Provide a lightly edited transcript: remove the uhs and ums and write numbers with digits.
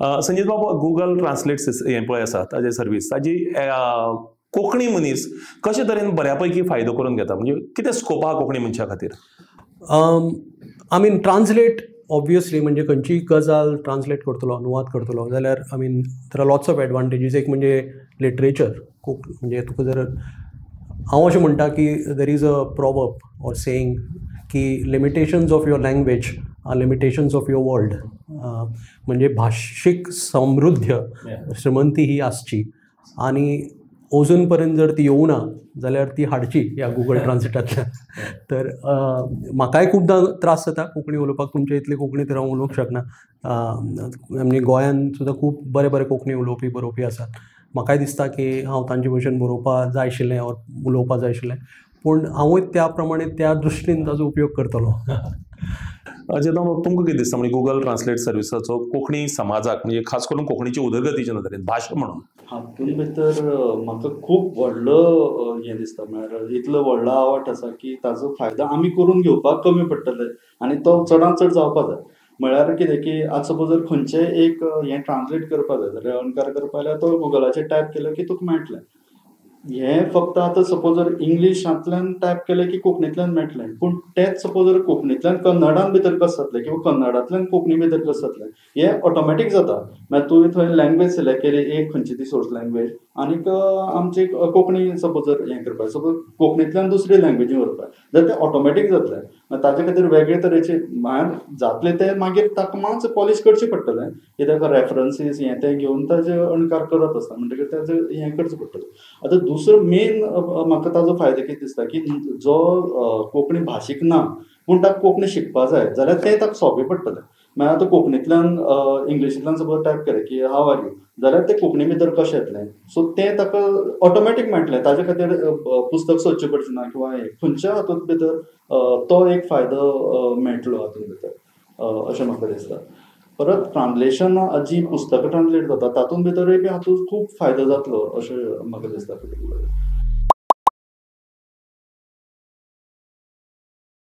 संजीत बाबा, Google translate हें पळय आसा ताजी सर्वीस, ताजी कोंकणी मनीस कशे तरेन बऱ्यापैकी फायदो करून घेता, म्हणजे कितें स्कोप आहा कोंकणी मनशा खातीर? आय मीन ट्रान्सलेट ऑब्वियसली म्हणजे खंयचीय गजाल ट्रान्सलेट करतलो, अनुवाद करतलो जाल्यार I mean there are lots of advantages. एक म्हणजे लिटरेचर, म्हणजे तुका जर हांव अशें म्हणटा की there is a proverb or saying की limitations of your language are limitations of your world. म्हणजे भाशीक समृद्ध श्रीमंती ही आसची आनी अजून पर्यंत जर ती येवना जाल्यार ती हाडची ह्या गुगल ट्रान्सलेटांतल्यान. तर म्हाकाय खूबदां त्रास जाता कोंकणी उलोवपाक. तुमचे इतली कोंकणी तर हांव उलोवंक शकना. म्हणजे गोंयांत सुद्दां खूब बरे बरे कोंकणी उलोवपी बरोवपी आसात. म्हाकाय दिसता की हांव तांचे भशेन बरोवपा जाय आशिल्लें ऑर उलोवपा जाय आशिल्लें, पूण हांवूय त्या प्रमाणे त्या दृश्टीन ताजो उपयोग करतलो. तुमकां कितें दिसता, म्हणजे गुगल ट्रान्सलेट सर्विसाचो कोंकणी समाजाक, म्हणजे खास करून कोंकणीची उदरगतीच्या नदरेन भाशा म्हणून हातूंत भितर म्हाका खूब व्हडलो हें दिसता. म्हळ्यार इतलो व्हडलो आवट आसा की ताजो फायदो आमी करून घेवपाक कमी पडटले आनी तो चडांत चड जावपा जाय. म्हळ्यार कितें की आतां सपोज जर खंयचेय एक हें ट्रान्सलेट करपा जाय जाल्यार अणकार करपा जाल्यार तो गुगलाचेर टायप केलो की तुका मेळटलें. हें फक्त आतां सपोज जर इंग्लिशांतल्यान टायप केलें की कोंकणींतल्यान मेळटलें, पूण तेंच सपोज जर कोंकणींतल्यान कन्नडान भितर कशें जातलें किंवा कन्नडांतल्यान कोंकणी भितर कशें जातलें हें ऑटोमॅटीक जाता. म्हळ्यार तुवें थंय लँग्वेज सिलेक्ट केली, एक खंयची ती सोर्स लँग्वेज, आनीक आमची कोंकणी सपोज जर हें करपाक, सपोज कोंकणींतल्यान दुसरे लँग्वेजीन व्हरपाक जाल्यार तें ऑटोमॅटीक जातलें. ताचे खातीर वेगळे तरेचे म्हळ्यार जातलें तें मागीर ताका मातशें पॉलिश करचें पडटलें, कित्याक रेफरन्सीस हें तें घेवन ताजे अणकार करप आसता, म्हणटकीर ताजें हें करचें पडटलें. आतां दुसरो मेन म्हाका ताजो फायदो कितें दिसता की जो कोंकणी भाशीक ना पूण ताका कोंकणी शिकपा जाय जाल्यार तें ताका सोंपें पडटलें. म्हळ्यार आतां कोंकणींतल्यान इंग्लिशींतल्यान सपोज टायप केलें की हाव आर यू जाल्यार तें कोंकणी भितर कशें येतलें, सो तें ताका ऑटोमॅटीक मेळटलें. ताजे खातीर पुस्तक सोदचें पडचें ना किंवा हें खंयच्या हातूंत भितर तो एक फायदो मेळटलो हातूंत भितर अशें म्हाका दिसता. परत ट्रान्सलेशन जी पुस्तकां ट्रान्सलेट जाता तातूंत भितरूय बी हातूंत खूब फायदो जातलो अशें म्हाका दिसता.